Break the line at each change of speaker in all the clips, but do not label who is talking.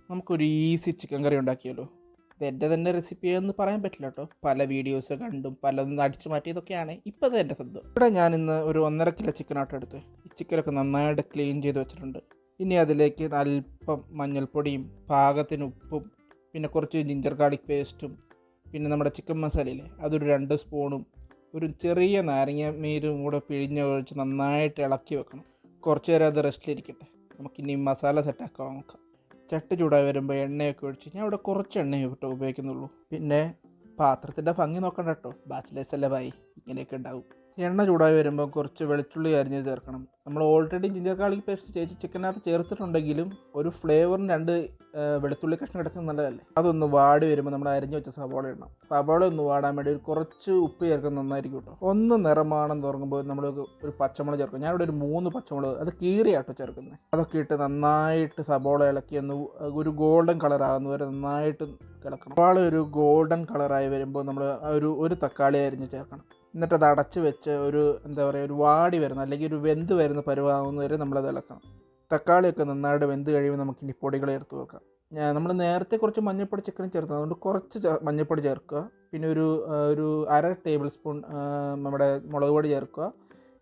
നമുക്കൊരു easy chicken കറി ഉണ്ടാക്കിയല്ലോ. ഇത് എൻ്റെ തന്നെ റെസിപ്പിയെന്ന് പറയാൻ പറ്റില്ല കേട്ടോ. പല വീഡിയോസ് കണ്ടും പലതൊന്നും അടിച്ചു മാറ്റിയതൊക്കെയാണ്. ഇപ്പോൾ ഇത് എൻ്റെ സ്വന്തം. ഇവിടെ ഞാൻ ഇന്ന് ഒരു 1.5 കിലോ ചിക്കനായിട്ട് എടുത്ത് ഈ ചിക്കനൊക്കെ നന്നായിട്ട് ക്ലീൻ ചെയ്ത് വെച്ചിട്ടുണ്ട്. ഇനി അതിലേക്ക് അല്പം മഞ്ഞൾപ്പൊടിയും പാകത്തിന് ഉപ്പും പിന്നെ കുറച്ച് ജിഞ്ചർ ഗാർലിക് പേസ്റ്റും പിന്നെ നമ്മുടെ ചിക്കൻ മസാലയില്ലേ അതൊരു 2 സ്പൂണും ഒരു ചെറിയ നാരങ്ങ നീരും കൂടെ പിഴിഞ്ഞൊഴിച്ച് നന്നായിട്ട് ഇളക്കി വെക്കണം. കുറച്ച് നേരം അത് റെസ്റ്റിലിരിക്കട്ടെ. നമുക്കിനി മസാല സെറ്റാക്കാൻ നോക്കാം. ചട്ടി ചൂടായി വരുമ്പോൾ എണ്ണയൊക്കെ ഒഴിച്ച് ഞാൻ ഇവിടെ കുറച്ച് എണ്ണയും കേട്ടോ ഉപയോഗിക്കുന്നുള്ളൂ. പിന്നെ പാത്രത്തിൻ്റെ ഭംഗി നോക്കണ്ട കേട്ടോ, ബാച്ചിലേഴ്സ് അല്ലേ ഭായി, ഇങ്ങനെയൊക്കെ ഉണ്ടാവും. എണ്ണ ചൂടായി വരുമ്പോൾ കുറച്ച് വെളുത്തുള്ളി അരിഞ്ഞ് ചേർക്കണം. നമ്മൾ ഓൾറെഡി ജിഞ്ചർ ഗാർലിക് പേസ്റ്റ് ചിക്കനകത്ത് ചേർത്തിട്ടുണ്ടെങ്കിലും ഒരു ഫ്ലേവറിന് 2 വെളുത്തുള്ളി കഷ്ണം കിടക്കുന്നത് നല്ലതല്ലേ. അതൊന്ന് വാടി വരുമ്പോൾ നമ്മൾ അരിഞ്ഞ് വെച്ച സവാള ഇടണം. സവാള ഒന്ന് വാടാൻ വേണ്ടി കുറച്ച് ഉപ്പ് ചേർക്കുന്നത് നന്നായിരിക്കും കേട്ടോ. ഒന്ന് നിറമാണെന്ന് തുടങ്ങുമ്പോൾ നമ്മൾ ഒരു പച്ചമുളക് ചേർക്കും. ഞാനിവിടെ ഒരു 3 പച്ചമുളക് അത് കീറിയാട്ടോ ചേർക്കുന്നത്. അതൊക്കെ ഇട്ട് നന്നായിട്ട് സവാള ഇളക്കി ഒന്ന് ഒരു ഗോൾഡൻ കളർ ആകുന്ന വരെ നന്നായിട്ട് കിളക്കണം. സവാള ഒരു ഗോൾഡൻ കളറായി വരുമ്പോൾ നമ്മൾ ഒരു തക്കാളി അരിഞ്ഞ് ചേർക്കണം. എന്നിട്ട് അത് അടച്ച് വെച്ച് ഒരു ഒരു വാടി വരുന്ന അല്ലെങ്കിൽ ഒരു വെന്ത് വരുന്ന പരുവാകുന്ന വരെ നമ്മളത് ഇളക്കണം. തക്കാളിയൊക്കെ നന്നായിട്ട് വെന്ത് കഴിയുമ്പോൾ നമുക്കിനി പൊടികൾ ചേർത്ത് വെക്കാം. നമ്മൾ നേരത്തെ കുറച്ച് മഞ്ഞൾപ്പൊടി ചിക്കൻ ചേർത്തത് അതുകൊണ്ട് കുറച്ച് മഞ്ഞൾപ്പൊടി ചേർക്കുക. പിന്നെ ഒരു 1/2 ടേബിൾ സ്പൂൺ നമ്മുടെ മുളക് പൊടി ചേർക്കുക.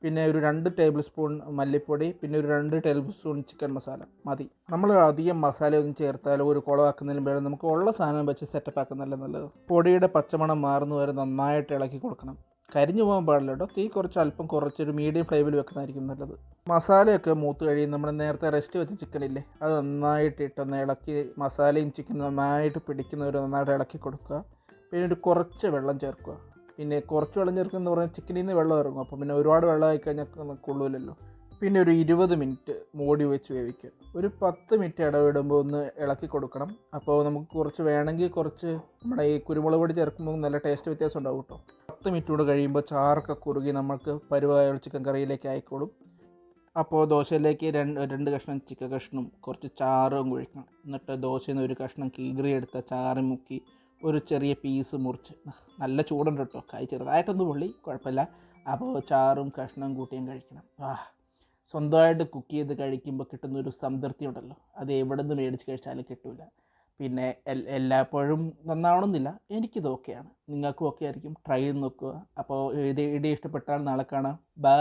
പിന്നെ ഒരു 2 ടേബിൾ സ്പൂൺ മല്ലിപ്പൊടി, പിന്നെ ഒരു 2 ടേബിൾ സ്പൂൺ ചിക്കൻ മസാല മതി. നമ്മൾ അധികം മസാലയൊന്നും ചേർത്താലും ഒരു കുളമാക്കുന്നതിന് വേണ്ടി നമുക്ക് ഉള്ള സാധനം വെച്ച് സെറ്റപ്പ് ആക്കുന്നതല്ലേ നല്ലത്. പൊടിയുടെ പച്ചമണം മാറുന്ന വരെ നന്നായിട്ട് ഇളക്കി കൊടുക്കണം. കരിഞ്ഞു പോകാൻ പാടില്ല കേട്ടോ. തീ അല്പം കുറച്ചൊരു മീഡിയം ഫ്ലെയിമിൽ വെക്കുന്നതായിരിക്കും നല്ലത്. മസാലയൊക്കെ മൂത്ത് കഴിയും നമ്മൾ നേരത്തെ റെസ്റ്റ് വെച്ച ചിക്കനില്ലേ അത് നന്നായിട്ട് ഇട്ടൊന്ന് ഇളക്കി മസാലയും ചിക്കനും നന്നായിട്ട് പിടിക്കുന്നവർ നന്നായിട്ട് ഇളക്കി കൊടുക്കുക. പിന്നെ ഒരു കുറച്ച് വെള്ളം ചേർക്കുക. പിന്നെ കുറച്ച് വെള്ളം ചേർക്കുക പറഞ്ഞാൽ ചിക്കനിൽ നിന്ന് വെള്ളം ഇറങ്ങും. അപ്പോൾ പിന്നെ ഒരുപാട് വെള്ളം ആയി കഴിഞ്ഞാൽ കൊള്ളൂലല്ലോ. പിന്നെ ഒരു 20 മിനിറ്റ് മൂടി വെച്ച് വേവിക്കുക. ഒരു 10 മിനിറ്റ് ഇടവിടുമ്പോൾ ഒന്ന് ഇളക്കി കൊടുക്കണം. അപ്പോൾ നമുക്ക് കുറച്ച് വേണമെങ്കിൽ കുറച്ച് നമ്മുടെ ഈ കുരുമുളക് പൊടി ചേർക്കുമ്പോൾ നല്ല ടേസ്റ്റ് വ്യത്യാസം ഉണ്ടാവും കേട്ടോ. 10 മിനിറ്റ് കൂടെ കഴിയുമ്പോൾ ചാറൊക്കെ കുറുകി നമുക്ക് പരുവായ ചിക്കൻ കറിയിലേക്ക് ആയിക്കോളും. അപ്പോൾ ദോശയിലേക്ക് 2 കഷ്ണം ചിക്കൻ കഷ്ണം കുറച്ച് ചാറും കുഴിക്കണം. എന്നിട്ട് ദോശയിൽ നിന്ന് ഒരു കഷ്ണം കീറി എടുത്ത ചാറ് മുക്കി ഒരു ചെറിയ പീസ് മുറിച്ച് നല്ല ചൂടുണ്ട് കേട്ടോ, കൈ ചെറുതായിട്ടൊന്ന് പൊള്ളി കുഴപ്പമില്ല. അപ്പോൾ ചാറും കഷ്ണം കൂട്ടിയും കഴിക്കണം. സ്വന്തമായിട്ട് കുക്ക് ചെയ്ത് കഴിക്കുമ്പോൾ കിട്ടുന്നൊരു സംതൃപ്തി ഉണ്ടല്ലോ, അത് എവിടെ നിന്ന് മേടിച്ച് കഴിച്ചാലും കിട്ടില്ല. പിന്നെ എല്ലായ്പ്പോഴും നന്നാവണമെന്നില്ല, എനിക്കിത് ഓക്കെയാണ്, നിങ്ങൾക്കും ഓക്കെ ആയിരിക്കും. ട്രൈ ചെയ്ത് നോക്കുക. അപ്പോൾ ഇത് ഇഷ്ടപ്പെട്ടാൽ നാളെ കാണാം. ബൈ.